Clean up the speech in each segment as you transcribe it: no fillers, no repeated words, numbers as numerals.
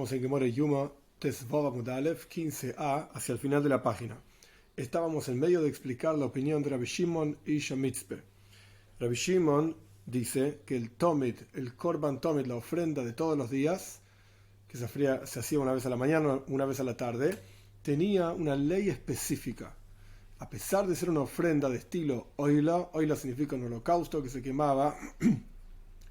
Estamos en Gemara Yuma, Tesvova Mudalev, 15a, hacia el final de la página. Estábamos en medio de explicar la opinión de Rabbi Shimon y Shamitzpe. Rabbi Shimon dice que el Tomid, el Korban Tomid, la ofrenda de todos los días, que se hacía una vez a la mañana, una vez a la tarde, tenía una ley específica. A pesar de ser una ofrenda de estilo oila significa un holocausto que se quemaba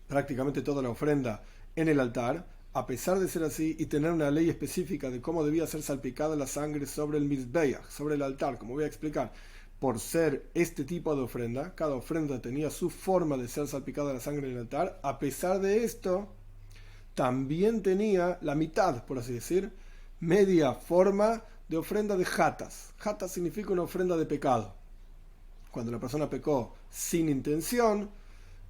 prácticamente toda la ofrenda en el altar, a pesar de ser así y tener una ley específica de cómo debía ser salpicada la sangre sobre el mizbeach, sobre el altar, como voy a explicar, por ser este tipo de ofrenda, cada ofrenda tenía su forma de ser salpicada la sangre en el altar, a pesar de esto, también tenía la mitad, por así decir, media forma de ofrenda de jatas. Jatas significa una ofrenda de pecado. Cuando la persona pecó sin intención,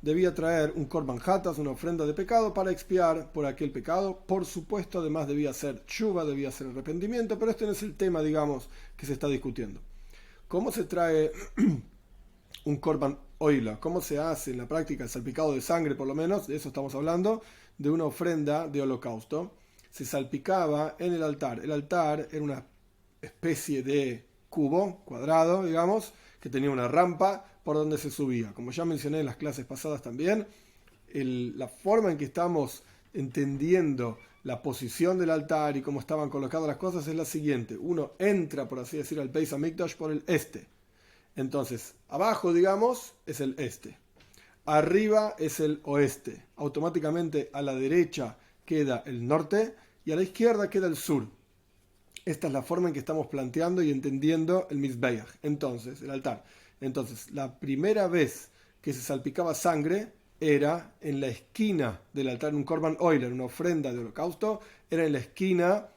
debía traer un korban hatas, una ofrenda de pecado, para expiar por aquel pecado. Por supuesto, además debía ser tshuva, debía ser arrepentimiento, pero este no es el tema, digamos, que se está discutiendo. ¿Cómo se trae un korban oila? ¿Cómo se hace en la práctica el salpicado de sangre, por lo menos? De eso estamos hablando, de una ofrenda de holocausto. Se salpicaba en el altar. El altar era una especie de cubo cuadrado, digamos, que tenía una rampa por donde se subía. Como ya mencioné en las clases pasadas también, la forma en que estamos entendiendo la posición del altar y cómo estaban colocadas las cosas es la siguiente. Uno entra, por así decir, al Beis Hamikdash por el este. Entonces, abajo, digamos, es el este. Arriba es el oeste. Automáticamente a la derecha queda el norte y a la izquierda queda el sur. Esta es la forma en que estamos planteando y entendiendo el mizbeach. Entonces, el altar. Entonces, la primera vez que se salpicaba sangre era en la esquina del altar, un korban oila, una ofrenda de holocausto, era en la esquina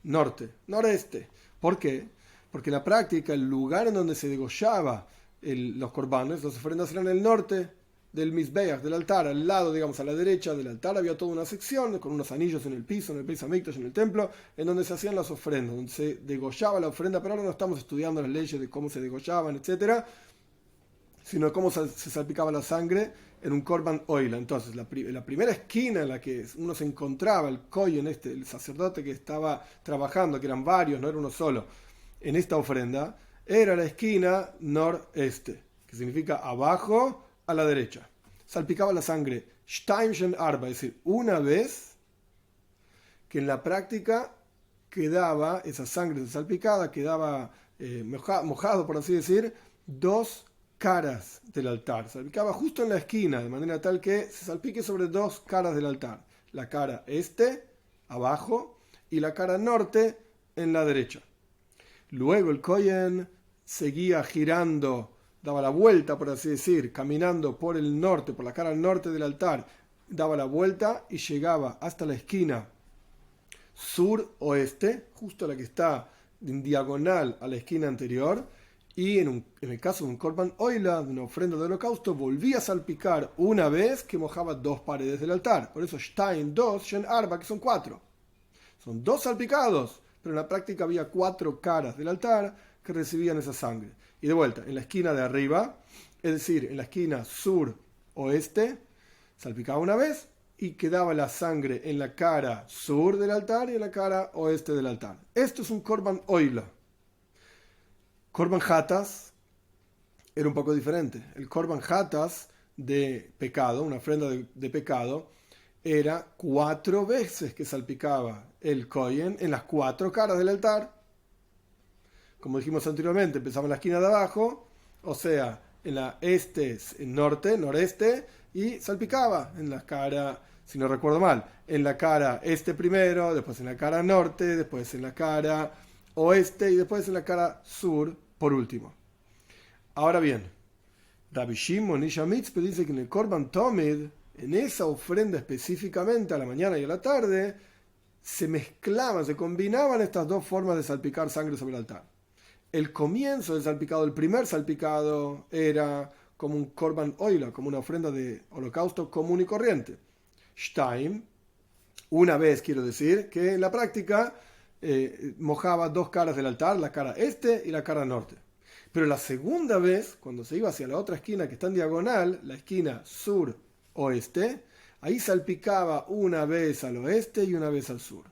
noreste. ¿Por qué? Porque en la práctica, el lugar en donde se degollaba los korbanes, las ofrendas eran en el norte del mizbeach, del altar, al lado, digamos, a la derecha del altar había toda una sección con unos anillos en el piso, en el Beis Hamikdash, en el templo, en donde se hacían las ofrendas, donde se degollaba la ofrenda, pero ahora no estamos estudiando las leyes de cómo se degollaban, etcétera, sino cómo se salpicaba la sangre en un korban oila. Entonces, la primera esquina en la que uno se encontraba, el kohen, el sacerdote que estaba trabajando, que eran varios, no era uno solo, en esta ofrenda, era la esquina noreste, que significa abajo a la derecha. Salpicaba la sangre Shtaim Shen Arba, es decir, una vez, que en la práctica quedaba, esa sangre salpicada, quedaba mojado, por así decir, dos caras del altar. Salpicaba justo en la esquina, de manera tal que se salpique sobre dos caras del altar. La cara este, abajo, y la cara norte, en la derecha. Luego el kohen seguía girando, daba la vuelta, por así decir, caminando por el norte, por la cara norte del altar, daba la vuelta y llegaba hasta la esquina sur-oeste, justo la que está en diagonal a la esquina anterior, y en el caso de un korban oila, de una ofrenda de holocausto, volvía a salpicar una vez que mojaba dos paredes del altar. Por eso Shtaim, dos, Shen Arba, que son cuatro. Son dos salpicados, pero en la práctica había cuatro caras del altar que recibían esa sangre. Y de vuelta, en la esquina de arriba, es decir, en la esquina sur-oeste, salpicaba una vez y quedaba la sangre en la cara sur del altar y en la cara oeste del altar. Esto es un korban oila. Korban hatas era un poco diferente. El korban hatas de pecado, una ofrenda de pecado, era 4 veces que salpicaba el kohen en las 4 caras del altar. Como dijimos anteriormente, empezaba en la esquina de abajo, o sea, en la noreste, y salpicaba en la cara, si no recuerdo mal, en la cara este primero, después en la cara norte, después en la cara oeste y después en la cara sur, por último. Ahora bien, Rabbi Shimon y Shamitzpe dice que en el Korban Tomid, en esa ofrenda específicamente, a la mañana y a la tarde, se mezclaban, se combinaban estas dos formas de salpicar sangre sobre el altar. El comienzo del salpicado, el primer salpicado, era como un korban oila, como una ofrenda de holocausto común y corriente. Shtaim, una vez quiero decir, que en la práctica mojaba dos caras del altar, la cara este y la cara norte. Pero la segunda vez, cuando se iba hacia la otra esquina que está en diagonal, la esquina sur-oeste, ahí salpicaba una vez al oeste y una vez al sur,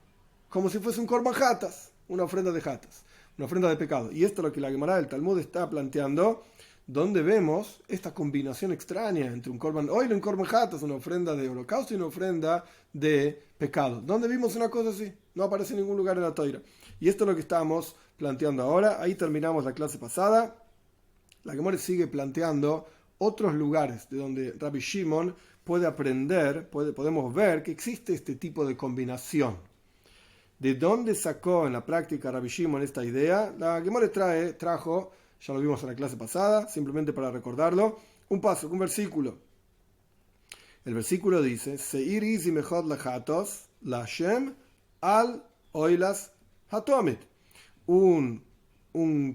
como si fuese un korban hatas, una ofrenda de hatas, una ofrenda de pecado. Y esto es lo que la Gemara del Talmud está planteando, donde vemos esta combinación extraña entre un korban oil y un korban hatas, una ofrenda de holocausto y una ofrenda de pecado. ¿Dónde vimos una cosa así? No aparece en ningún lugar en la Torá. Y esto es lo que estamos planteando ahora. Ahí terminamos la clase pasada. La Gemara sigue planteando otros lugares de donde Rabbi Shimon puede aprender, podemos ver que existe este tipo de combinación. ¿De dónde sacó en la práctica Rabbi Shimon esta idea? La Gemara trajo, ya lo vimos en la clase pasada, simplemente para recordarlo, un versículo. El versículo dice: Seir izi mechod lechatos la Hashem al oilas hatomit. Un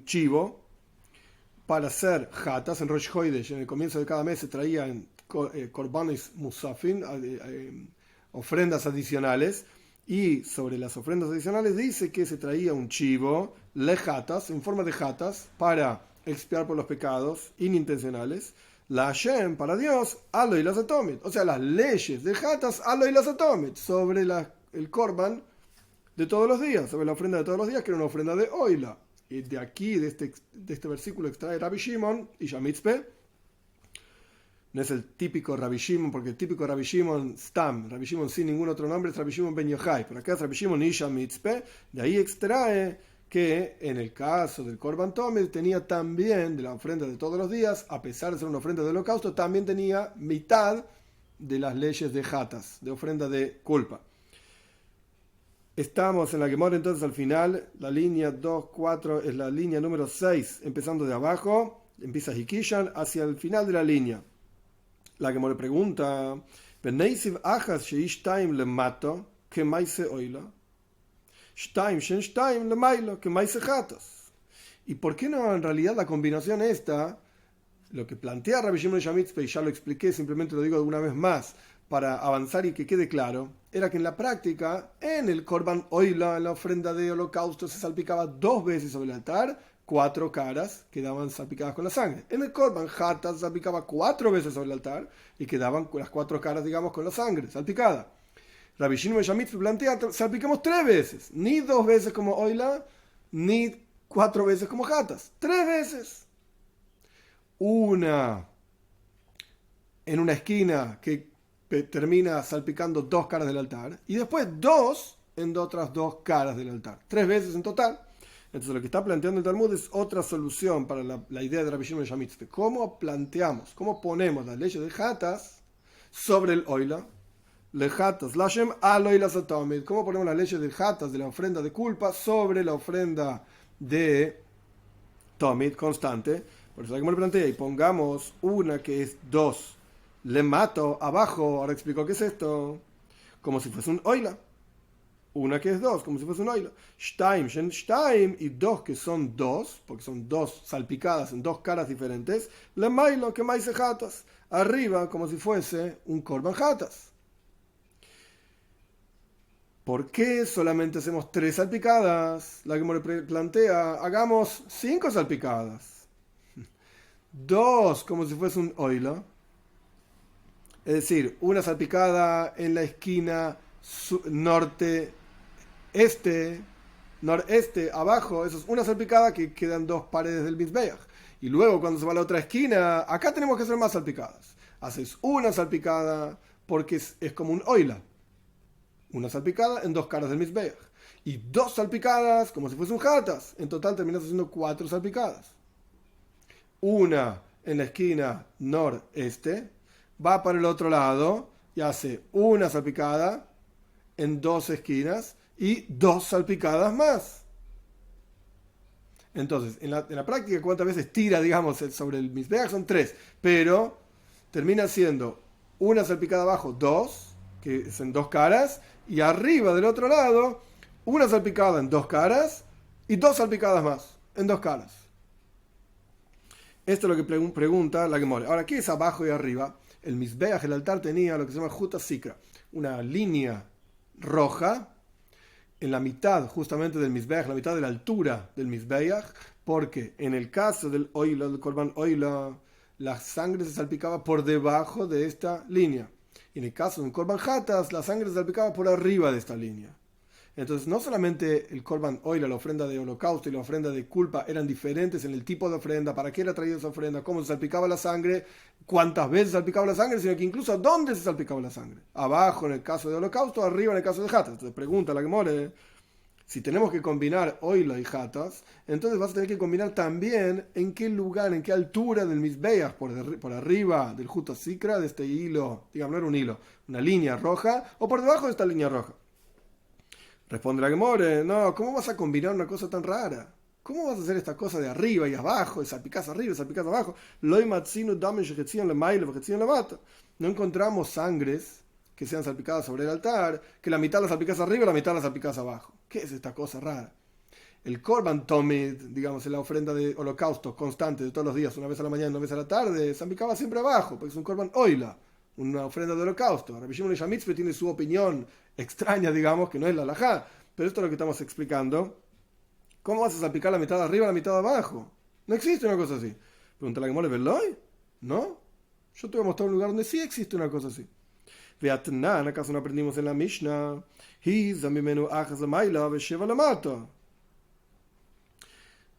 chivo para hacer hatas en Rosh Chodesh. En el comienzo de cada mes se traían korbanos musafin, ofrendas adicionales. Y sobre las ofrendas adicionales dice que se traía un chivo, lejatas, en forma de jatas, para expiar por los pecados inintencionales. La Hashem, para Dios, alo y las atomit. O sea, las leyes de jatas, alo y las atomit, sobre el korban de todos los días, sobre la ofrenda de todos los días, que era una ofrenda de oila. Y de aquí, de este versículo, extrae Rabbi Shimon y Shamitzpe. No es el típico Rabbi Shimon, porque el típico Rabbi Shimon Stam, Rabbi Shimon sin ningún otro nombre, es Rabbi Shimon Ben Yochai. Pero acá es Rabbi Shimon Isha Mitzpe. De ahí extrae que en el caso del Korban Tomid tenía también, de la ofrenda de todos los días, a pesar de ser una ofrenda de holocausto, también tenía mitad de las leyes de Hatas, de ofrenda de culpa. Estamos en la Gemara entonces al final, la línea 2-4 es la línea número 6, empezando de abajo, empieza Hikishan hacia el final de la línea. La que me pregunta, ¿y por qué no en realidad la combinación esta, lo que plantea Rabbi Shimon Shamitzpe, y ya lo expliqué, simplemente lo digo una vez más, para avanzar y que quede claro, era que en la práctica, en el Korban Oila, en la ofrenda de holocausto, se salpicaba 2 veces sobre el altar, 4 caras quedaban salpicadas con la sangre. En el Korban Hatas se salpicaba 4 veces sobre el altar y quedaban con las 4 caras, digamos, con la sangre salpicada. Rabbi Shimon Shamitzpe plantea, salpiquemos 3 veces, ni 2 veces como Oila, ni 4 veces como Hatas, 3 veces. Una en una esquina que termina salpicando 2 caras del altar, y después 2 en otras 2 caras del altar, 3 veces en total. Entonces lo que está planteando el Talmud es otra solución para la idea de Rabbi Shimon Shamitzpe. ¿Cómo planteamos, cómo ponemos las leyes de Hatas sobre el Oila? Le Hatas, Lashem, al Oila Satomid. ¿Cómo ponemos las leyes de Hatas, de la ofrenda de culpa, sobre la ofrenda de Tomid, constante? Por eso como le plantea, y pongamos una que es 2. Le mato abajo, ahora explico qué es esto, como si fuese un Oila. Una que es 2, como si fuese un oila. Shtaim, shen shtaim, y 2 que son 2, porque son 2 salpicadas en 2 caras diferentes. Le mailo, que maise hatas. Arriba, como si fuese un korban hatas. ¿Por qué solamente hacemos 3 salpicadas? La que me plantea, hagamos 5 salpicadas. 2, como si fuese un oila. Es decir, una salpicada en la esquina noreste, abajo, eso es una salpicada que quedan 2 paredes del Mizbeach. Y luego cuando se va a la otra esquina, acá tenemos que hacer más salpicadas. Haces una salpicada porque es como un oila. Una salpicada en 2 caras del Mizbeach. Y 2 salpicadas como si fuese un hatas. En total terminas haciendo 4 salpicadas. Una en la esquina noreste, va para el otro lado y hace una salpicada en 2 esquinas y 2 salpicadas más. Entonces, en la práctica, ¿cuántas veces tira, digamos, sobre el Mizbeach? Son 3, pero termina siendo una salpicada abajo, 2, que es en 2 caras, y arriba del otro lado, una salpicada en 2 caras y 2 salpicadas más en 2 caras. Esto es lo que pregunta la Gemara. Ahora, ¿qué es abajo y arriba? El Mizbeach, el altar, tenía lo que se llama Juta Sikra, una línea roja en la mitad justamente del Mizbeach, la mitad de la altura del Mizbeach, porque en el caso del Oila, del Korban Oila, la sangre se salpicaba por debajo de esta línea. Y en el caso de un Korban Hatas, la sangre se salpicaba por arriba de esta línea. Entonces, no solamente el Korban Oila, la ofrenda de holocausto y la ofrenda de culpa eran diferentes en el tipo de ofrenda, para qué era traída esa ofrenda, cómo se salpicaba la sangre, cuántas veces salpicaba la sangre, sino que incluso a dónde se salpicaba la sangre. Abajo en el caso de holocausto, arriba en el caso de Hatas. Entonces, pregunta la Gemore, si tenemos que combinar Oila y Hatas, entonces vas a tener que combinar también en qué lugar, en qué altura del Mizbeach, por arriba del Juta Sikra, de este hilo, digamos, no era un hilo, una línea roja, o por debajo de esta línea roja. Responde la Gemore, no, ¿cómo vas a combinar una cosa tan rara? ¿Cómo vas a hacer esta cosa de arriba y abajo, de salpicás arriba y salpicás abajo? No encontramos sangres que sean salpicadas sobre el altar, que la mitad la salpicás arriba y la mitad la salpicás abajo. ¿Qué es esta cosa rara? El Korban Tomid, digamos, en la ofrenda de holocausto constante de todos los días, una vez a la mañana, una vez a la tarde, salpicaba siempre abajo, porque es un Korban Oila, una ofrenda de holocausto. Rabbi Shimon Ish HaMitzpeh tiene su opinión extraña, digamos, que no es la halajá, pero esto es lo que estamos explicando. ¿Cómo vas a salpicar la mitad de arriba y la mitad de abajo? No existe una cosa así. Pregunta la Gemore, ¿Veloy? ¿No? Yo te voy a mostrar un lugar donde sí existe una cosa así. Veatnan, ¿acaso no aprendimos en la Mishnah?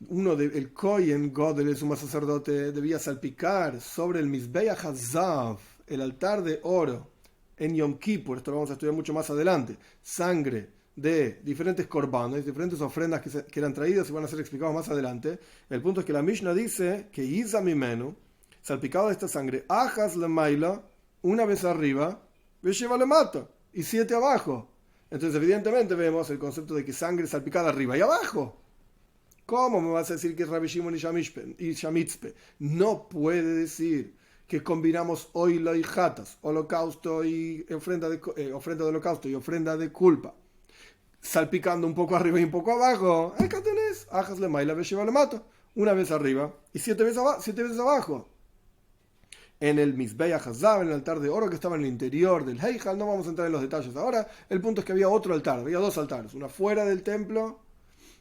Uno el Kohen Godel, el sumo sacerdote, debía salpicar sobre el Mizbeach Hazav, el altar de oro, en Yom Kippur, esto lo vamos a estudiar mucho más adelante, sangre de diferentes korbanos, diferentes ofrendas que eran traídas y van a ser explicados más adelante. El punto es que la Mishnah dice que Iza Mimenu, salpicado de esta sangre, Ajas le Maila, una vez arriba, Vesheva le mata, y 7 abajo. Entonces, evidentemente, vemos el concepto de que sangre salpicada arriba y abajo. ¿Cómo me vas a decir que es Rabbi Shimon Ish HaMitzpeh? No puede decir que combinamos Oila y Hatas, holocausto y ofrenda de holocausto y ofrenda de culpa, salpicando un poco arriba y un poco abajo. Acá tenés, Ajas le Maila Vesheva le mata, una vez arriba y 7 veces abajo. En el Mizbeach Hazav, en el altar de oro que estaba en el interior del Heichal, no vamos a entrar en los detalles ahora. El punto es que había otro altar, había 2 altares, uno afuera del templo.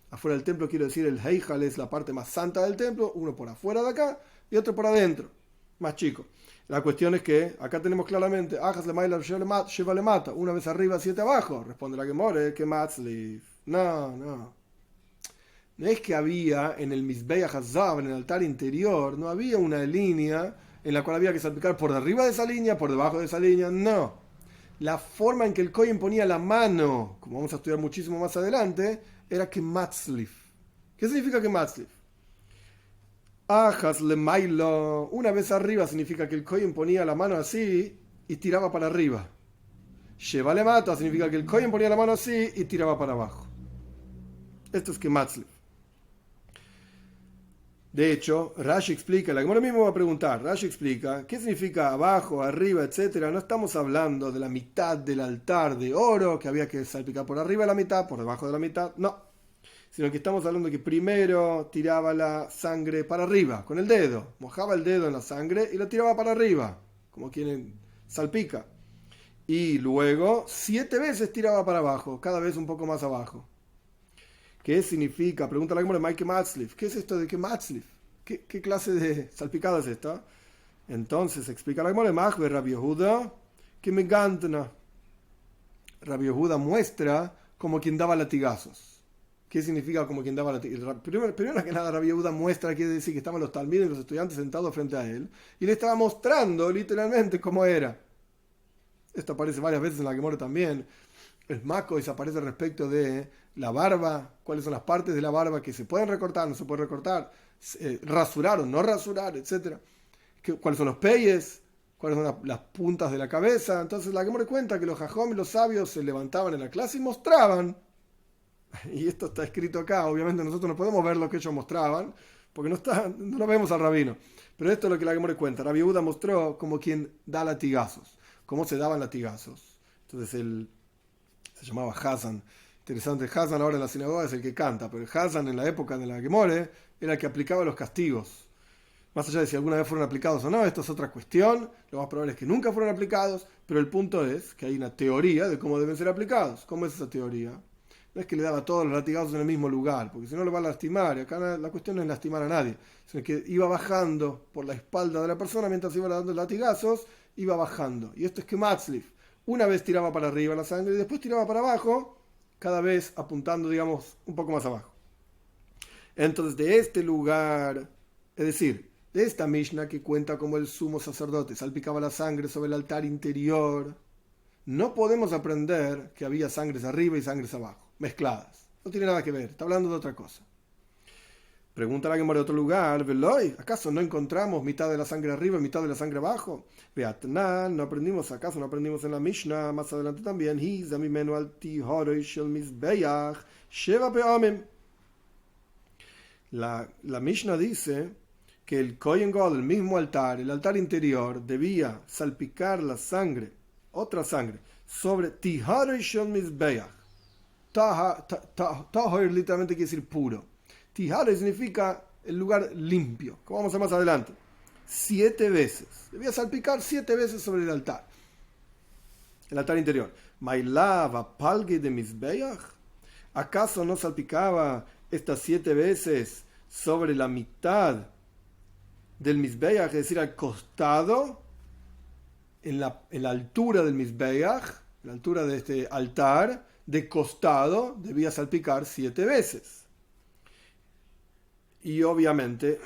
Afuera del templo quiero decir el Heichal es la parte más santa del templo, uno por afuera de acá y otro por adentro, más chico. La cuestión es que acá tenemos claramente Ajas le Maila Sheva le mata, una vez arriba, 7 abajo. Responde la Gemore, que Matzlif. No es que había en el Mizbeach Hazav, en el altar interior, no había una línea en la cual había que salpicar por arriba de esa línea, por debajo de esa línea, no. La forma en que el Kohen ponía la mano, como vamos a estudiar muchísimo más adelante, era que Matzlif. ¿Qué significa que Matzlif? Ajas le mailo, una vez arriba significa que el Kohen ponía la mano así y tiraba para arriba. Sheva le mata significa que el Kohen ponía la mano así y tiraba para abajo. Esto es que Matzlif. De hecho, Rashi explica, la Gemara mismo va a preguntar, Rashi explica, ¿qué significa abajo, arriba, etcétera? No estamos hablando de la mitad del altar de oro, que había que salpicar por arriba de la mitad, por debajo de la mitad, no. Sino que estamos hablando que primero tiraba la sangre para arriba, con el dedo, mojaba el dedo en la sangre y la tiraba para arriba, como quien salpica. Y luego 7 veces tiraba para abajo, cada vez un poco más abajo. ¿Qué significa? Pregunta la Gemara, Mike Matzlif. ¿Qué es esto de que Matzlif? ¿Qué clase de salpicada es esta? Entonces explica la Gemara, Machbe Rabbi Yehuda, que me gantna. Rabbi Yehuda muestra como quien daba latigazos. ¿Qué significa como quien daba latigazos? Primero que nada, Rabbi Yehuda muestra, quiere decir que estaban los talmidim y los estudiantes sentados frente a él, y le estaba mostrando literalmente cómo era. Esto aparece varias veces en la Gemara también. El Maco aparece respecto de la barba, cuáles son las partes de la barba que se pueden recortar, no se pueden recortar, rasurar o no rasurar, etc. Cuáles son los peyes, cuáles son las puntas de la cabeza. Entonces la Gemara cuenta que los jajom y los sabios se levantaban en la clase y mostraban. Y esto está escrito acá, obviamente nosotros no podemos ver lo que ellos mostraban, porque no lo vemos al rabino. Pero esto es lo que la Gemara cuenta. Rabbi Yehuda mostró como quien da latigazos, cómo se daban latigazos. Entonces se llamaba Hazan. Interesante, Hazan ahora en la sinagoga es el que canta, pero el Hazan en la época de la Gemore era el que aplicaba los castigos. Más allá de si alguna vez fueron aplicados o no, esto es otra cuestión. Lo más probable es que nunca fueron aplicados, pero el punto es que hay una teoría de cómo deben ser aplicados. ¿Cómo es esa teoría? No es que le daba todos los latigazos en el mismo lugar, porque si no lo va a lastimar. Y acá la cuestión no es lastimar a nadie, sino que iba bajando por la espalda de la persona mientras iba dando latigazos, iba bajando. Y esto es que Matzlif. Una vez tiraba para arriba la sangre y después tiraba para abajo, cada vez apuntando, digamos, un poco más abajo. Entonces, de este lugar, es decir, de esta Mishnah que cuenta como el sumo sacerdote salpicaba la sangre sobre el altar interior, no podemos aprender que había sangres arriba y sangres abajo, mezcladas. No tiene nada que ver, está hablando de otra cosa. Pregunta la Gemara de otro lugar, Veloy, ¿acaso no encontramos mitad de la sangre arriba y mitad de la sangre abajo? Beatnan, ¿no aprendimos acaso? ¿No aprendimos en la Mishnah? Más adelante también, la Mishnah dice que el Kohen Gadol, el mismo altar, el altar interior, debía salpicar la sangre, otra sangre, sobre Tiharoy Shel Mizbeach. Tahor literalmente quiere decir puro. Tiharoy significa el lugar limpio, como vamos a ver más adelante. 7 veces. Debía salpicar 7 veces sobre el altar interior. Mailava palge de Mizbeach. ¿Acaso no salpicaba estas 7 veces sobre la mitad del Mizbeach, es decir, al costado, en la altura del Mizbeach, la altura de este altar, de costado, debía salpicar 7 veces? Y obviamente,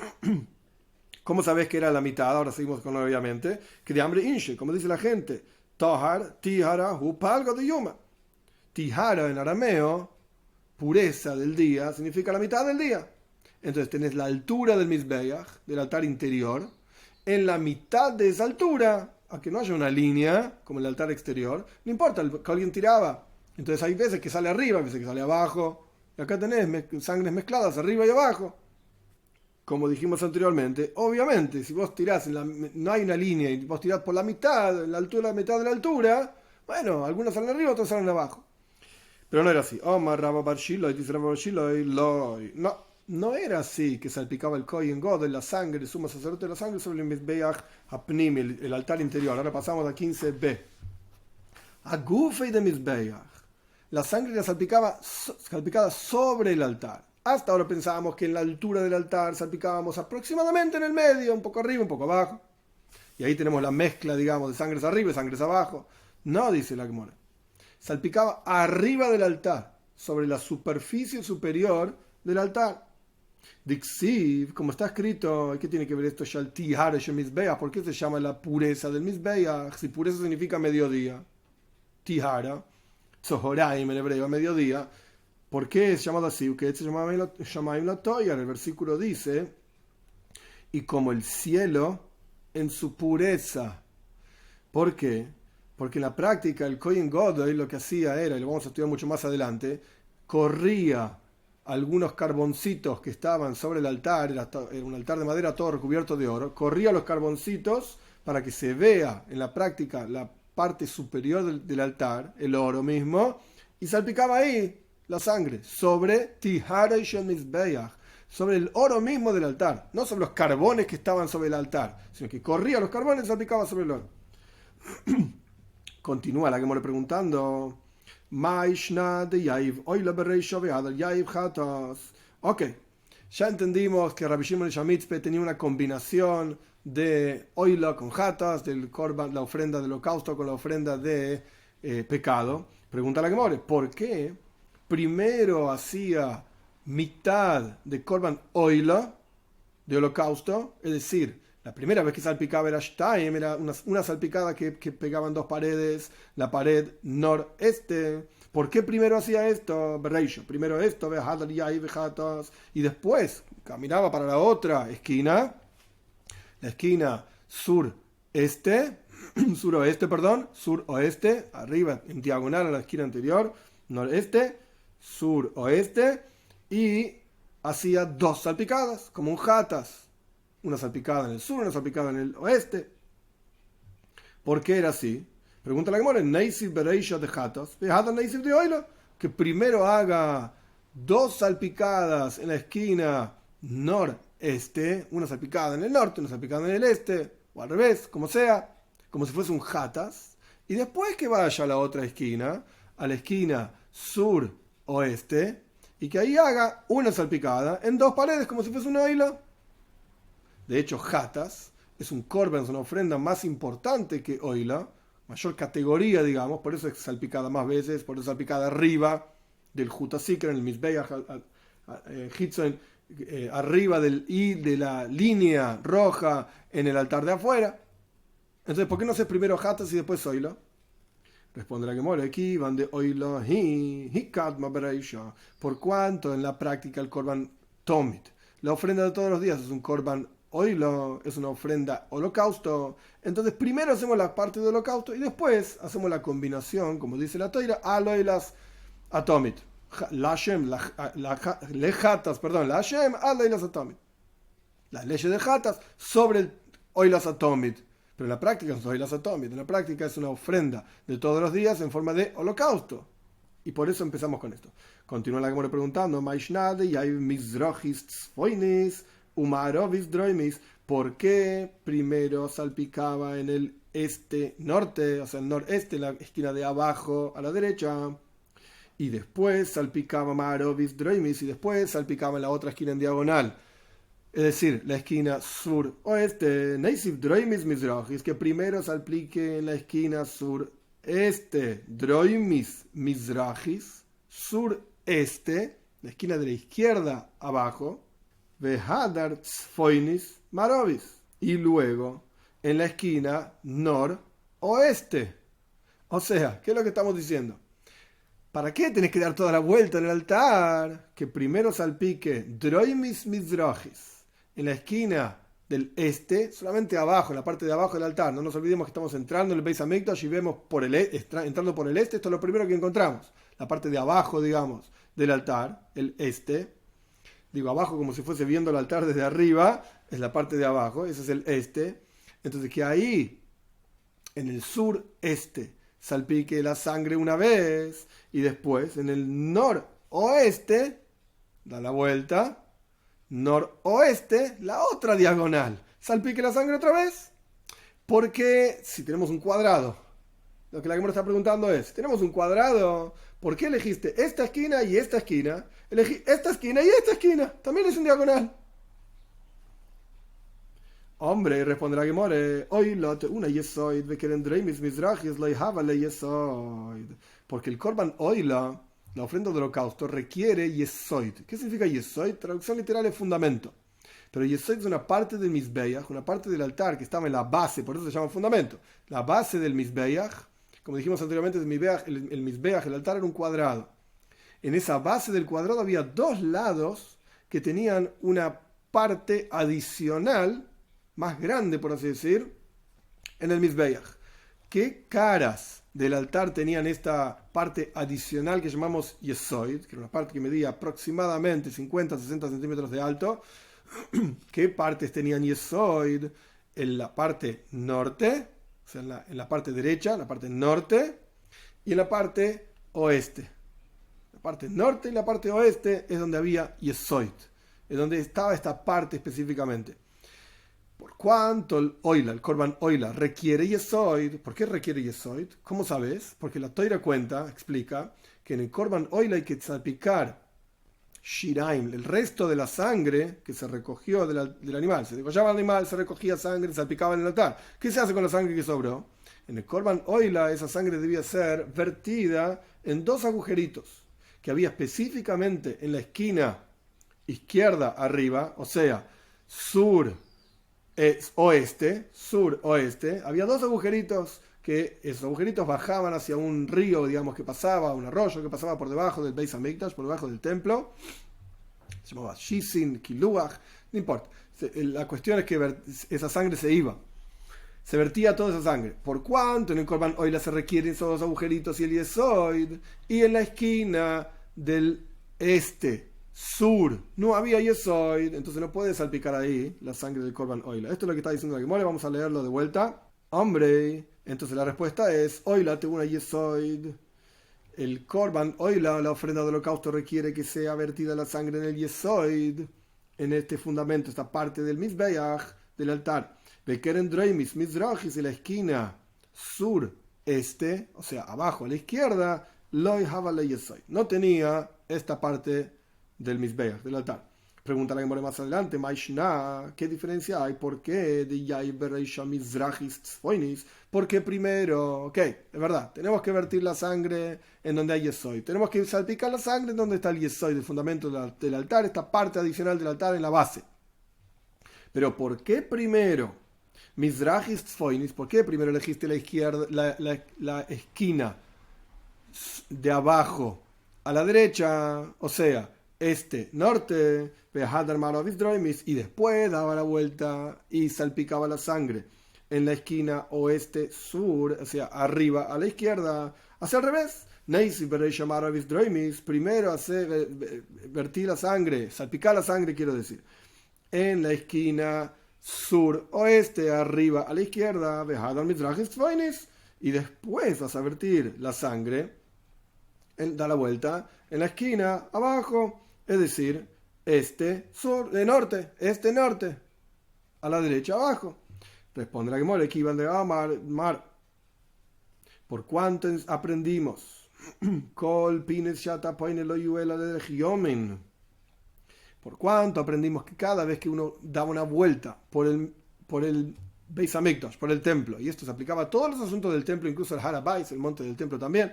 ¿cómo sabes que era la mitad? Ahora seguimos con obviamente, que de hambre inche, como dice la gente, Tahar, Tihara, Hupalgo de Yuma. Tihara en arameo, pureza del día, significa la mitad del día. Entonces tenés la altura del Mizbeach, del altar interior, en la mitad de esa altura, aunque no haya una línea, como el altar exterior, no importa, que alguien tiraba. Entonces hay veces que sale arriba, hay veces que sale abajo, y acá tenés sangres mezcladas arriba y abajo. Como dijimos anteriormente, obviamente, si vos tirás, no hay una línea, y vos tirás por la mitad, la mitad de la altura, bueno, algunos salen arriba, otros salen abajo. Pero no era así. Omar Rabba Bar Shiloi, dice Rabba Bar Shiloi, no era así que salpicaba el Kohen Gadol, la sangre, el sumo sacerdote de la sangre sobre el Mizbeach Hapnim, el altar interior. Ahora pasamos a 15b. Agufei de Mizbeach. La sangre era salpicada sobre el altar. Hasta ahora pensábamos que en la altura del altar salpicábamos aproximadamente en el medio, un poco arriba, un poco abajo. Y ahí tenemos la mezcla, digamos, de sangres arriba y sangres abajo. No, dice la Gemara. Salpicaba arriba del altar, sobre la superficie superior del altar. Dixiv, como está escrito, ¿qué tiene que ver esto? ¿Por qué se llama la pureza del Mizbeach? Si pureza significa mediodía. Tihara, Tzohoraim en hebreo, mediodía. ¿Por qué es llamado así? Que se llama Shamaim la Toyar. El versículo dice, y como el cielo en su pureza. ¿Por qué? Porque en la práctica el Kohen Gadol lo que hacía era, y lo vamos a estudiar mucho más adelante, corría algunos carboncitos que estaban sobre el altar, era un altar de madera todo recubierto de oro, corría los carboncitos para que se vea en la práctica la parte superior del altar, el oro mismo, y salpicaba ahí la sangre, sobre Tihara y Shel Mizbeach, sobre el oro mismo del altar, no sobre los carbones que estaban sobre el altar, sino que corría los carbones y salpicaba sobre el oro. Continúa la Gemara preguntando, ok, ya entendimos que Rabbi Shimon Shamitzpe tenía una combinación de oila con hatas, del korban, la ofrenda del holocausto con la ofrenda de pecado. Pregunta la Gemara, ¿por qué primero hacía mitad de korban oila, de holocausto? Es decir, la primera vez que salpicaba era Shtaim, era una salpicada que pegaban 2 paredes, la pared noreste. ¿Por qué primero hacía esto? Bereisho, primero esto, y después caminaba para la otra esquina, la esquina suroeste, arriba en diagonal a la esquina anterior, noreste, suroeste, y hacía 2 salpicadas, como un hatas. Una salpicada en el sur, una salpicada en el oeste. ¿Por qué era así? Pregunta la Gemara, Neisiv Bereisha de Hatas, Neisiv de Oilo, que primero haga 2 salpicadas en la esquina noreste, una salpicada en el norte, una salpicada en el este, o al revés, como sea, como si fuese un Hatas, y después que vaya a la otra esquina, a la esquina sur oeste, y que ahí haga una salpicada en dos paredes como si fuese un oilo. De hecho, jatas es un korban, es una ofrenda más importante que oila, mayor categoría, digamos, por eso es salpicada más veces, por eso es salpicada arriba del Jutasikra, en el Mizbeach, arriba de la línea roja en el altar de afuera. Entonces, ¿por qué no haces primero jatas y después oila? Responde la Gemara aquí, van de oila hi kadma bereisha. Por cuanto en la práctica el korban tomit, la ofrenda de todos los días es un korban oilo, es una ofrenda holocausto. Entonces primero hacemos la parte de holocausto y después hacemos la combinación, como dice la toira, al oilas atomit. La Hashem, le jatas, perdón, la Hashem al oilas atomit. Las leyes de jatas sobre el oilas atomit. Pero en la práctica no es oilas atomit, en la práctica es una ofrenda de todos los días en forma de holocausto. Y por eso empezamos con esto. Continúa la Gemara preguntando, Maishnade y hay mizrachis tzfoinis umarovis droimis, ¿por qué primero salpicaba en el este-norte, o sea, el noreste, en la esquina de abajo a la derecha, y después salpicaba marovis droimis, y después salpicaba en la otra esquina en diagonal? Es decir, la esquina sur-oeste, Neisiv droimis mizrachis, que primero salpique en la esquina sur-este, droimis mizrachis, sur-este, la esquina de la izquierda abajo, Vehadar tzfoinis marovis, y luego en la esquina noroeste. O sea, ¿qué es lo que estamos diciendo? ¿Para qué tenés que dar toda la vuelta en el altar? Que primero salpique droimis mizrachis en la esquina del este, solamente abajo, en la parte de abajo del altar. No nos olvidemos que estamos entrando en el Beis Hamikdash y vemos entrando por el este. Esto es lo primero que encontramos. La parte de abajo, digamos, del altar, el este. Digo abajo como si fuese viendo el altar desde arriba, es la parte de abajo, ese es el este. Entonces que ahí, en el sureste, salpique la sangre una vez, y después en el noroeste, da la vuelta, noroeste, la otra diagonal, salpique la sangre otra vez. Porque si tenemos un cuadrado, lo que la Gemara está preguntando es, si tenemos un cuadrado, ¿por qué elegiste esta esquina y esta esquina? Elegí esta esquina y esta esquina. También es un diagonal. Hombre, responde la Gemara, una yesoid, porque el korban oila, la ofrenda del holocausto, requiere yesoid. ¿Qué significa yesoid? Traducción literal es fundamento. Pero yesoid es una parte del mizbeach, una parte del altar que estaba en la base, por eso se llama fundamento. La base del mizbeach, como dijimos anteriormente, el mizbeach, el altar era un cuadrado. En esa base del cuadrado había dos lados que tenían una parte adicional, más grande por así decir, en el mizbeach. ¿Qué caras del altar tenían esta parte adicional que llamamos yesoid, que era una parte que medía aproximadamente 50-60 centímetros de alto? ¿Qué partes tenían yesoid? En la parte norte, o sea, en la parte derecha, la parte norte, y en la parte oeste. La parte norte y la parte oeste es donde había yesoid, es donde estaba esta parte específicamente. Por cuanto el korban oila requiere yesoid. ¿Por qué requiere yesoid? ¿Cómo sabes? Porque la Toira cuenta, explica, que en el korban oila hay que salpicar shiraim, el resto de la sangre que se recogió del animal. Se degollaba el animal, se recogía sangre, salpicaba en el altar. ¿Qué se hace con la sangre que sobró? En el korban oila esa sangre debía ser vertida en dos agujeritos que había específicamente en la esquina izquierda arriba, o sea, sur-oeste, había dos agujeritos que esos agujeritos bajaban hacia un río, digamos, que pasaba, un arroyo que pasaba por debajo del Beis Hamikdash, por debajo del templo. Se llamaba Shisin, Kiluach, no importa. La cuestión es que esa sangre se iba. Se vertía toda esa sangre. Por cuanto en el korban oila se requieren esos dos agujeritos y el yesoid, y en la esquina del sur no había yesoid, entonces no puede salpicar ahí la sangre del korban oila. Esto es lo que está diciendo la Gemara. Vamos a leerlo de vuelta. Hombre, entonces la respuesta es oila te una yesoid. El korban oila, la ofrenda del holocausto, requiere que sea vertida la sangre en el yesoid, en este fundamento, esta parte del mizbeach, del altar. Bekeren droimis mizrachis, en la esquina sureste, o sea, abajo a la izquierda, loy havale yesoid. No tenía esta parte del Mizbeach, del altar. Pregunta la Gemara más adelante, Maishna, ¿qué diferencia hay? ¿Por qué de Yai Bereisha Mizrachis Tzfoinis? Porque primero, ok, es verdad, tenemos que vertir la sangre en donde hay yesoid. Tenemos que salpicar la sangre en donde está el yesoid, el fundamento del altar, esta parte adicional del altar en la base. Pero ¿por qué primero Mizrachis Tzfoinis? ¿Por qué primero elegiste la izquierda, la esquina de abajo a la derecha? O sea, norte, y después daba la vuelta y salpicaba la sangre en la esquina oeste-sur, o sea, arriba a la izquierda, hacia el revés. Primero vertí la sangre, salpicar la sangre, quiero decir, en la esquina sur-oeste, arriba a la izquierda, y después vas a vertir la sangre, da la vuelta, en la esquina abajo, es decir, norte, a la derecha abajo. Responde la Gemara, que iban de mar. ¿Por cuánto aprendimos? ¿Por cuánto aprendimos que cada vez que uno daba una vuelta por el Beis Hamikdash, por el templo, y esto se aplicaba a todos los asuntos del templo, incluso el Harabais, el monte del templo también,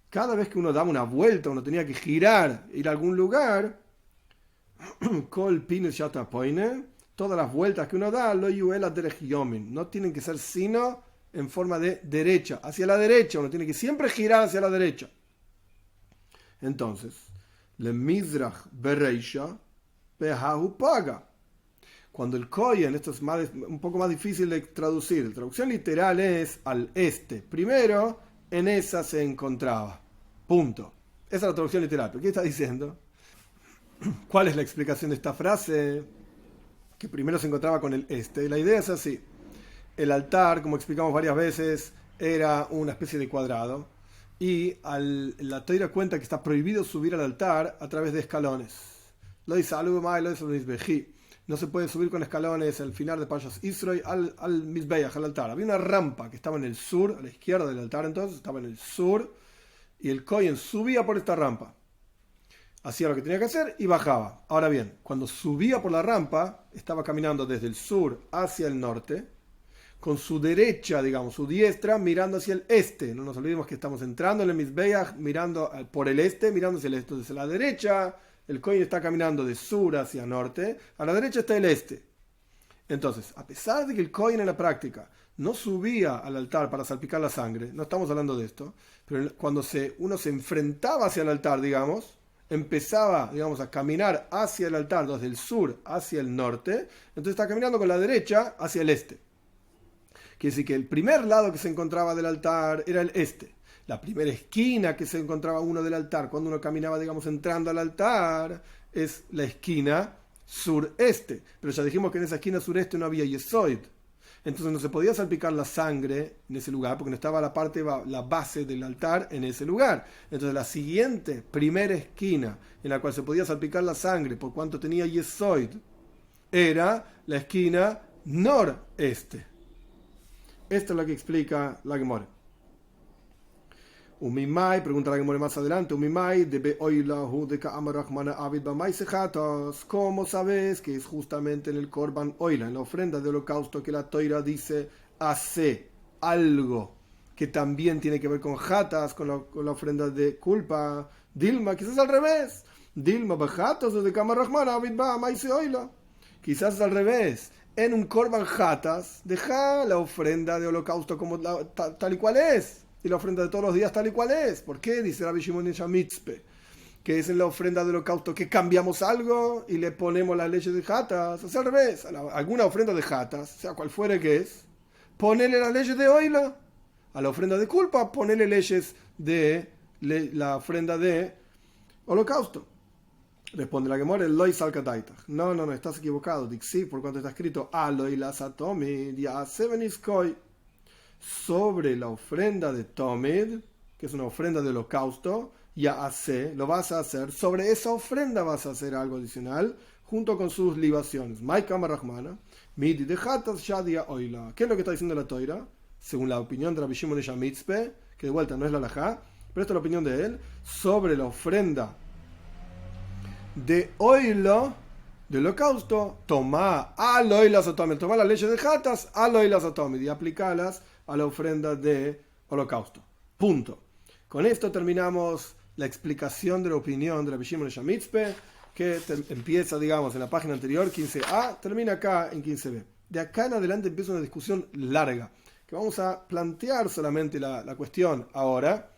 cada vez que uno daba una vuelta, uno tenía que girar, ir a algún lugar, todas las vueltas que uno da, no tienen que ser sino en forma de derecha, hacia la derecha, uno tiene que siempre girar hacia la derecha. Entonces, le Mizrach Bereisha Behahu Paga. Cuando el Kohen, esto es un poco más difícil de traducir, la traducción literal es al este. Primero, en esa se encontraba. Punto. Esa es la traducción literal. ¿Pero qué está diciendo? ¿Cuál es la explicación de esta frase? Que primero se encontraba con el este. Y la idea es así. El altar, como explicamos varias veces, era una especie de cuadrado. Y la Torá cuenta que está prohibido subir al altar a través de escalones. No se puede subir con escalones al final de Parshas Israel al Mizbeach, al altar. Había una rampa que estaba en el sur, a la izquierda del altar, entonces estaba en el sur, y el Kohen subía por esta rampa. Hacía lo que tenía que hacer y bajaba. Ahora bien, cuando subía por la rampa, estaba caminando desde el sur hacia el norte, con su derecha, digamos, su diestra, mirando hacia el este. No nos olvidemos que estamos entrando en el Mizbeach, mirando por el este, mirando hacia el este. Entonces, a la derecha, el Kohen está caminando de sur hacia norte, a la derecha está el este. Entonces, a pesar de que el Kohen en la práctica no subía al altar para salpicar la sangre, no estamos hablando de esto, pero cuando uno se enfrentaba hacia el altar, digamos, empezaba, digamos, a caminar hacia el altar, desde el sur hacia el norte, entonces está caminando con la derecha hacia el este. Quiere decir que el primer lado que se encontraba del altar era el este. La primera esquina que se encontraba uno del altar, cuando uno caminaba, digamos, entrando al altar, es la esquina sureste. Pero ya dijimos que en esa esquina sureste no había yesoid. Entonces no se podía salpicar la sangre en ese lugar, porque no estaba la base del altar en ese lugar. Entonces la siguiente, primera esquina en la cual se podía salpicar la sangre por cuanto tenía yesoid, era la esquina noreste. Esta es la que explica la Gemara. Umimai, pregunta la Gemara más adelante, Umimai, debe oilahu de ka'amarachmana avid bamai sejatos. ¿Cómo sabes que es justamente en el korban oila, en la ofrenda de holocausto, que la Toira dice hace algo que también tiene que ver con jatas, con la ofrenda de culpa? Dilma, quizás al revés. Dilma bajatos de ka'amarachmana avid bamai se oila. Quizás al revés. En un korban jatas, deja la ofrenda de holocausto como tal y cual es. Y la ofrenda de todos los días tal y cual es. ¿Por qué? Dice Rabbi Shimon Mitzpe, que es en la ofrenda de holocausto que cambiamos algo y le ponemos las leyes de jatas. O sea, al revés, alguna ofrenda de jatas, sea cual fuere que es, ponele las leyes de oila. A la ofrenda de culpa, ponele leyes de la ofrenda de holocausto. Responde la Gemara, Loi Salkadaitach. No, estás equivocado. Dixi, por cuanto está escrito, Aloi la Satomid, ya Seveniskoi. Sobre la ofrenda de Tomid, que es una ofrenda de holocausto, ya hace, lo vas a hacer, sobre esa ofrenda vas a hacer algo adicional, junto con sus libaciones. Maikama Rahmana, Midi de Hatas Shadia Oila. ¿Qué es lo que está diciendo la Toira? Según la opinión de Rabbi Shimon Mitzpe, que de vuelta no es la halajá, pero esta es la opinión de él, sobre la ofrenda de oilo, de holocausto, toma al oilo sotomid, toma las leyes de Hatas al oilo sotomid y aplicarlas a la ofrenda de holocausto. Punto. Con esto terminamos la explicación de la opinión de Rabbi Shimon Ish HaMitzpeh, que empieza, digamos, en la página anterior, 15a, termina acá en 15b. De acá en adelante empieza una discusión larga, que vamos a plantear solamente la cuestión ahora.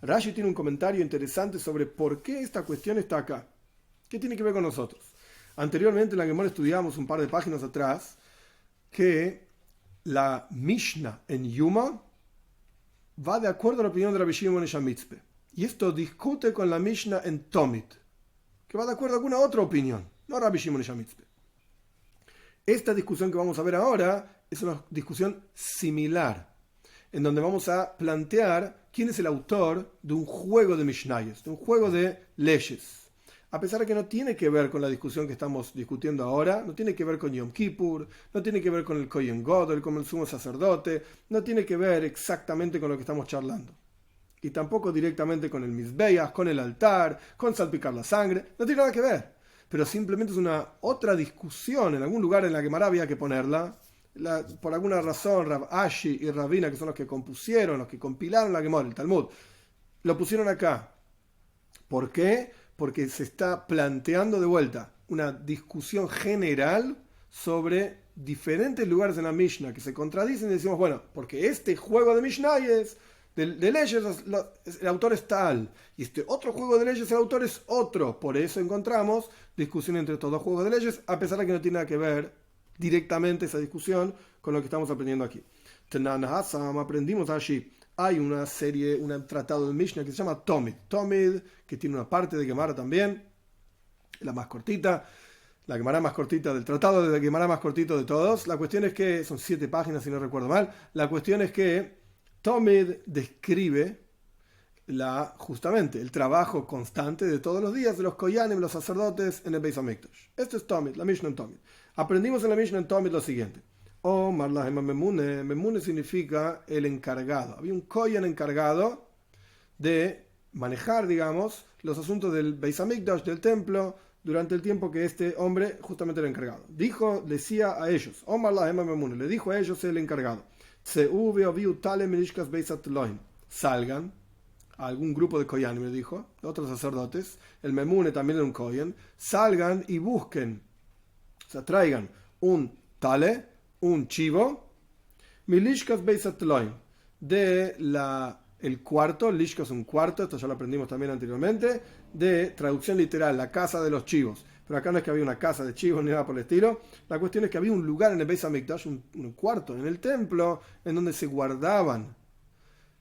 Rashi tiene un comentario interesante sobre por qué esta cuestión está acá. ¿Qué tiene que ver con nosotros? Anteriormente en la Gemara estudiamos un par de páginas atrás que la Mishnah en Yuma va de acuerdo a la opinión de Rabbi Shimon Ish HaMitzpeh. Y esto discute con la Mishnah en Tomit, que va de acuerdo a alguna otra opinión, no Rabbi Shimon Ish HaMitzpeh. Esta discusión que vamos a ver ahora es una discusión similar, en donde vamos a plantear quién es el autor de un juego de Mishnayos, de un juego de leyes. A pesar de que no tiene que ver con la discusión que estamos discutiendo ahora, no tiene que ver con Yom Kippur, no tiene que ver con el Kohen Gadol, con el sumo sacerdote, no tiene que ver exactamente con lo que estamos charlando. Y tampoco directamente con el Mizbeach, con el altar, con salpicar la sangre, no tiene nada que ver. Pero simplemente es una otra discusión en algún lugar en la que Gemara había que ponerla. Por alguna razón, Rav Ashi y Ravina, que son los que compusieron, los que compilaron la Gemara, el Talmud, lo pusieron acá. ¿Por qué? Porque se está planteando de vuelta una discusión general sobre diferentes lugares en la Mishnah que se contradicen y decimos, bueno, porque este juego de Mishnah de leyes, el autor es tal, y este otro juego de leyes, el autor es otro. Por eso encontramos discusión entre estos dos juegos de leyes, a pesar de que no tiene nada que ver directamente esa discusión con lo que estamos aprendiendo aquí. Tenan Hassam, aprendimos allí. Hay una serie, un tratado de Mishnah que se llama Tomid. Tomid, que tiene una parte de Gemara también, la más cortita, la Gemara más cortita del tratado de Gemara más cortito de todos. La cuestión es que, son 7 páginas si no recuerdo mal, la cuestión es que Tomid describe justamente el trabajo constante de todos los días de los Koyanim, los sacerdotes en el Beis HaMikdash. Esto es Tomid, la Mishnah en Tomid. Aprendimos en la Mishnah en Tomid lo siguiente. Omar Lahem Memune. Memune significa el encargado. Había un Kohen encargado de manejar, digamos, los asuntos del Beis HaMikdash, del templo, durante el tiempo que este hombre justamente era encargado. Decía a ellos, Omar Lahem Memune, le dijo a ellos el encargado, salgan a algún grupo de Koyanim, le dijo, de otros sacerdotes, el Memune también era un Kohen, salgan y busquen, o sea, traigan un tale, un chivo, milishkas Beisat Elohim, el cuarto, lishka es un cuarto, esto ya lo aprendimos también anteriormente, de traducción literal, la casa de los chivos. Pero acá no es que había una casa de chivos ni nada por el estilo. La cuestión es que había un lugar en el Beis HaMikdash, un cuarto en el templo, en donde se guardaban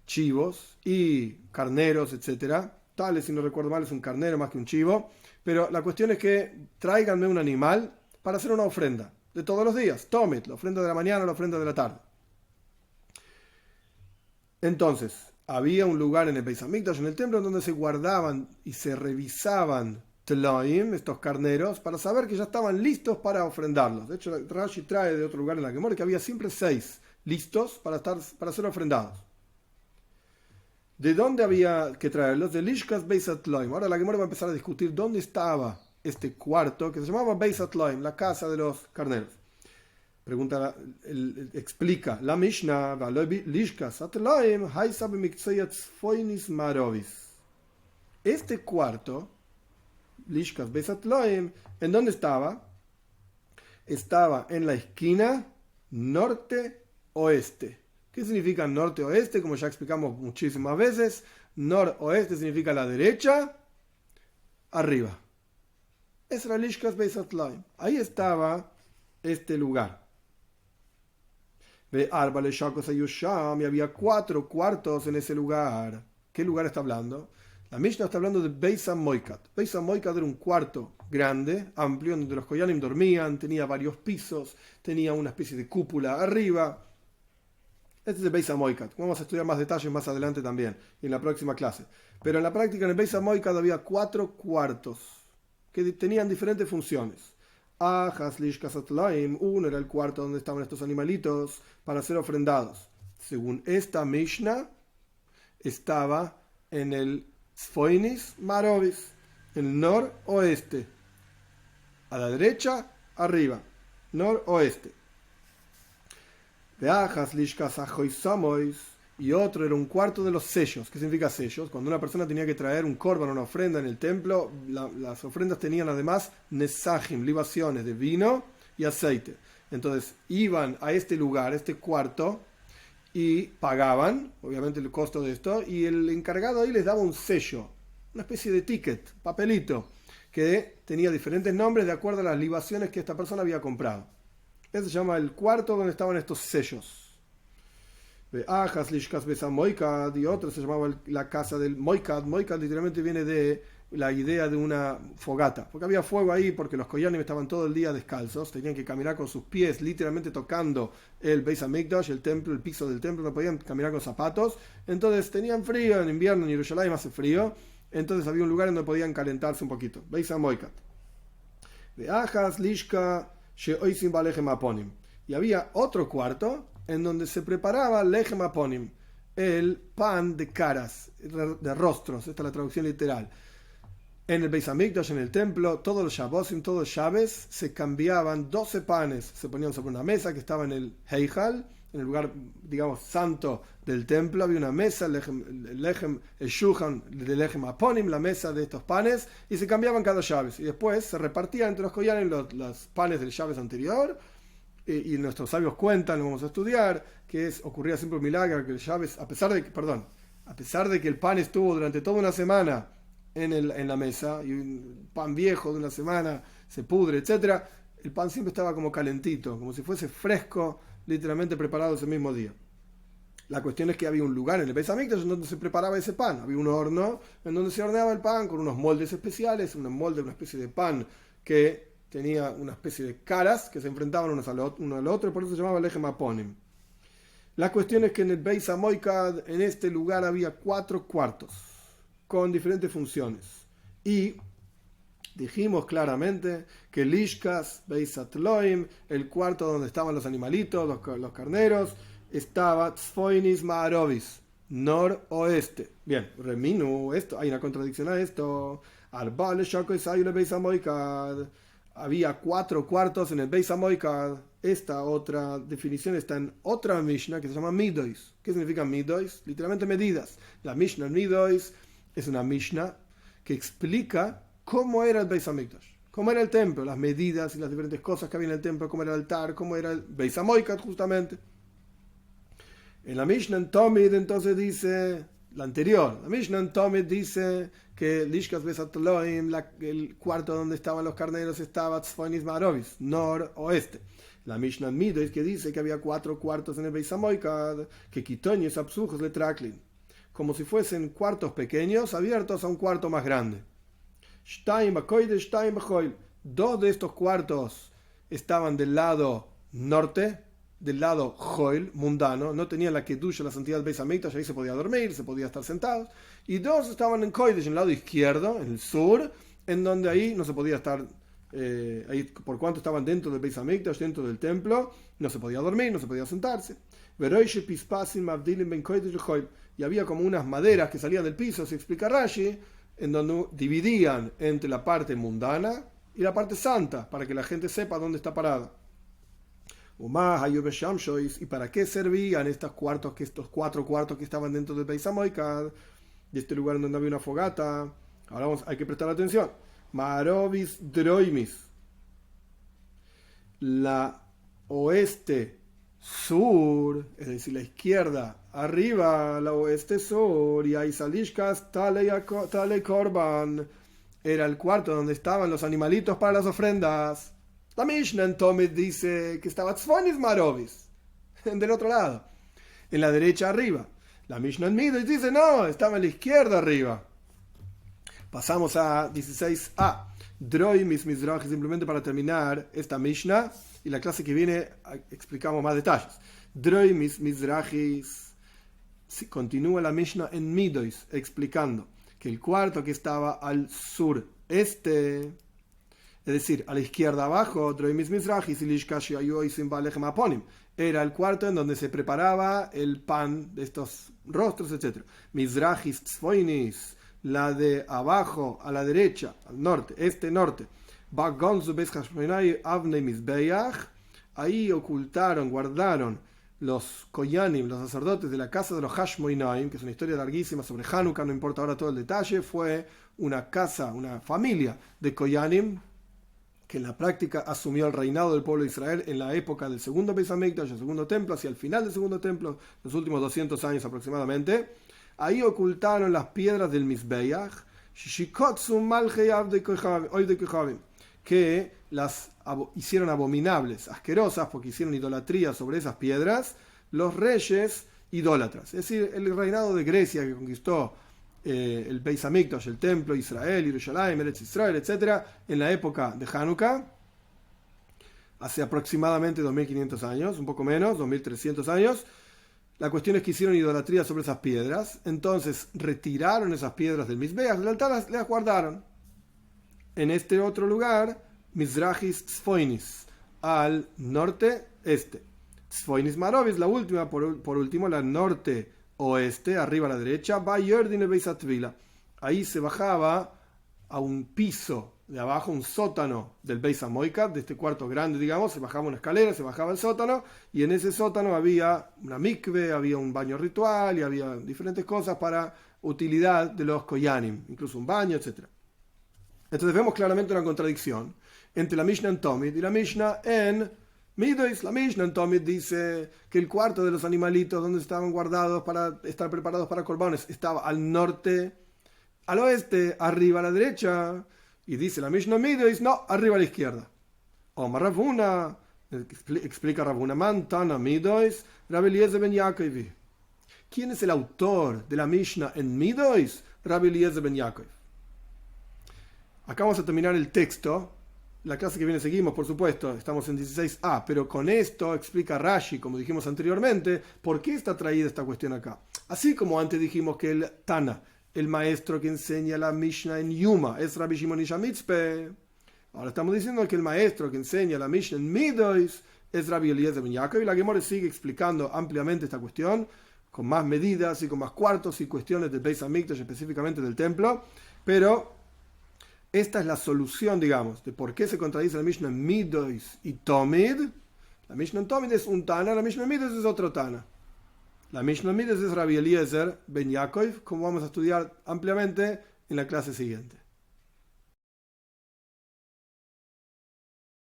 chivos y carneros, etcétera. Tales, si no recuerdo mal, es un carnero más que un chivo. Pero la cuestión es que tráiganme un animal para hacer una ofrenda de todos los días. Tomit, la ofrenda de la mañana, la ofrenda de la tarde. Entonces, había un lugar en el Beis HaMikdash, en el templo, en donde se guardaban y se revisaban telaim, estos carneros, para saber que ya estaban listos para ofrendarlos. De hecho, Rashi trae de otro lugar en la Gemara que había siempre 6 listos para ser ofrendados. ¿De dónde había que traerlos? De Lishkas Beisat Loim. Ahora la Gemara va a empezar a discutir dónde estaba este cuarto que se llamaba Beisat Loim, la casa de los carneros. Explica la Mishnah, este cuarto, Lishkas Beisat Loim, ¿en dónde estaba? Estaba en la esquina norte-oeste. ¿Qué significa norte-oeste? Como ya explicamos muchísimas veces, noroeste significa la derecha, arriba. Es la Lishkas Beisat Loim. Ahí estaba este lugar. Y había 4 cuartos en ese lugar. ¿Qué lugar está hablando? La Mishnah está hablando de Beis HaMoikat. Beis HaMoikat era un cuarto grande, amplio, donde los Koyanim dormían, tenía varios pisos, tenía una especie de cúpula arriba. Este es el Beis HaMoikat. Vamos a estudiar más detalles más adelante también, en la próxima clase. Pero en la práctica, en el Beis HaMoikat había 4 cuartos que tenían diferentes funciones. Uno era el cuarto donde estaban estos animalitos para ser ofrendados. Según esta Mishnah, estaba en el Sfoinis Marovis, en el noroeste. A la derecha, arriba, noroeste. Veajas lishkas ajoisamois, y otro era un cuarto de los sellos. ¿Qué significa sellos? Cuando una persona tenía que traer un korban, una ofrenda en el templo, las ofrendas tenían además nesajim, libaciones de vino y aceite. Entonces iban a este lugar, este cuarto, y pagaban, obviamente, el costo de esto, y el encargado ahí les daba un sello, una especie de ticket, papelito, que tenía diferentes nombres de acuerdo a las libaciones que esta persona había comprado. Ese se llama el cuarto donde estaban estos sellos. Y otro se llamaba la casa del Moikad. Moikad literalmente viene de la idea de una fogata, porque había fuego ahí, porque los koyanim estaban todo el día descalzos, tenían que caminar con sus pies literalmente tocando el Beis Hamikdash, el templo, el piso del templo, no podían caminar con zapatos, entonces tenían frío. En invierno en Jerusalén hace frío, entonces había un lugar donde podían calentarse un poquito. Beis Hamoikad. Y había otro cuarto en donde se preparaba lechem aponim, el pan de caras, de rostros. Esta es la traducción literal. En el Beis Hamikdash, en el templo, todos los Shabbosim, todos los Shabbos, se cambiaban 12 panes, se ponían sobre una mesa que estaba en el Heijal, en el lugar, digamos, santo del templo. Había una mesa, el Shuhan de Lechem Aponim, la mesa de estos panes, y se cambiaban cada Shabbos. Y después se repartían entre los koyanim los panes del Shabbos anterior. Y nuestros sabios cuentan, lo vamos a estudiar, que ocurría siempre un milagro, que el Shabbos, a pesar de que el pan estuvo durante toda una semana en la mesa, y un pan viejo de una semana se pudre, etcétera, el pan siempre estaba como calentito, como si fuese fresco, literalmente preparado ese mismo día. La cuestión es que había un lugar en el Beis Hamikdash en donde se preparaba ese pan. Había un horno en donde se horneaba el pan con unos moldes especiales, una especie de pan que tenía una especie de caras que se enfrentaban uno al otro, y por eso se llamaba Lechem Aponim. La cuestión es que en el Beis Hamoikad, en este lugar, había 4 cuartos con diferentes funciones. Y dijimos claramente que Lishkas, Beis Atloim, el cuarto donde estaban los animalitos, los carneros, estaba Tzfoinis Ma'arovis, noroeste. Bien, Reminu, hay una contradicción a esto. Arbale Shako Isayule Beis Hamoikad. Había 4 cuartos en el Beis Hamoikad. Esta otra definición está en otra Mishnah que se llama Midois. ¿Qué significa Midois? Literalmente medidas. La Mishnah Midois es una Mishnah que explica cómo era el Beis Hamikdash, cómo era el templo, las medidas y las diferentes cosas que había en el templo, cómo era el altar, cómo era el Beis Hamoikad justamente. En la Mishnah en Tomid entonces dice, la anterior, la Mishnah en Tomid dice que Lishkas Beis Atloim, el cuarto donde estaban los carneros, estaba Tzfoinis Ma'arovis, noroeste. La Mishnah en Midois que dice que había 4 cuartos en el Beis Hamoikad, que Kitonios Absujos le Traklin, como si fuesen cuartos pequeños abiertos a un cuarto más grande. Shtaim Bakoide, Shtaim Bachoil. 2 de estos cuartos estaban del lado norte, del lado Joil, mundano, no tenían la kedusha, la santidad del Beis Hamikdash, ahí se podía dormir, se podía estar sentados. Y 2 estaban en Kodesh, en el lado izquierdo, en el sur, en donde ahí no se podía estar, ahí por cuanto estaban dentro del Beis Hamikdash, dentro del templo, no se podía dormir, no se podía sentarse. Y había como unas maderas que salían del piso, se explica Rashi, en donde dividían entre la parte mundana y la parte santa, para que la gente sepa dónde está parada. ¿Y para qué servían estos 4 cuartos que estaban dentro del Beis Hamoikad, de este lugar en donde había una fogata? Ahora hay que prestar atención. Marovis Droimis, la oeste sur, es decir, la izquierda arriba, la oeste sur, y ahí Salishkas Tale Korban, era el cuarto donde estaban los animalitos para las ofrendas. La Mishnah en Tomid dice que estaba Tzfoinis Ma'arovis, del otro lado, en la derecha arriba. La Mishnah en Midois dice no, estaba en la izquierda arriba. Pasamos a 16a. Droimis Mizrahi, simplemente para terminar esta Mishnah, y la clase que viene explicamos más detalles. Droimis Mizrahi, continúa la Mishnah en Midois, explicando que el cuarto que estaba al sureste, es decir, a la izquierda abajo, era el cuarto en donde se preparaba el pan de estos rostros, etc. Mizrahis Tzfoinis, la de abajo a la derecha, al norte, norte. Ahí ocultaron, guardaron los Koyanim, los sacerdotes de la casa de los Hashmonaim, que es una historia larguísima sobre Hanukkah, no importa ahora todo el detalle. Fue una casa, una familia de Koyanim que en la práctica asumió el reinado del pueblo de Israel en la época del segundo Beis Hamikdash, el segundo templo, hacia el final del segundo templo, los últimos 200 años aproximadamente. Ahí ocultaron las piedras del Mizbeach, que las hicieron abominables, asquerosas, porque hicieron idolatría sobre esas piedras, los reyes idólatras. Es decir, el reinado de Grecia que conquistó el Beis Hamikdash, el templo, Israel, Jerusalén, Eretz Israel, etc., en la época de Hanukkah, hace aproximadamente 2500 años, un poco menos, 2300 años. La cuestión es que hicieron idolatría sobre esas piedras, entonces retiraron esas piedras del Mizbeach, del altar, las guardaron en este otro lugar, Mizrahis Tzfoinis, al norte-este. Tzfoinis Marovis, la última, por último, la norte-oeste, arriba a la derecha, ahí se bajaba a un piso de abajo, un sótano del Beis Hamoikad, de este cuarto grande, digamos, se bajaba una escalera, se bajaba el sótano, y en ese sótano había una mikve, había un baño ritual, y había diferentes cosas para utilidad de los koyanim, incluso un baño, etc. Entonces vemos claramente una contradicción entre la Mishnah en Tomid y la Mishnah en Midois. La Mishnah en Tomid dice que el cuarto de los animalitos donde estaban guardados para estar preparados para corbanes estaba al norte, al oeste, arriba a la derecha. Y dice la Mishnah Midois, no, arriba a la izquierda. Omar Ravuna, explica Ravuna, Mantana Midois, Rabbi Eliezer ben Yaakov. ¿Quién es el autor de la Mishnah en Midois? Rabbi Eliezer ben Yaakov. Acá vamos a terminar el texto. La clase que viene seguimos, por supuesto, estamos en 16a, pero con esto explica Rashi, como dijimos anteriormente, por qué está traída esta cuestión acá. Así como antes dijimos que el Tana, el maestro que enseña la Mishnah en Yuma, es Rabbi Shimon Ish HaMitzpeh. Ahora estamos diciendo que el maestro que enseña la Mishnah en Midois es Rabbi Eliezer ben Yaakov, y la Gemara sigue explicando ampliamente esta cuestión, con más medidas y con más cuartos y cuestiones del Beis Hamikdash, específicamente del templo, pero esta es la solución, digamos, de por qué se contradice la Mishnah en Midois y Tomid. La Mishnah en Tomid es un Tana, la Mishnah en Midois es otro Tana. La Mishnah en Midois es Rabbi Eliezer ben Yaakov, como vamos a estudiar ampliamente en la clase siguiente.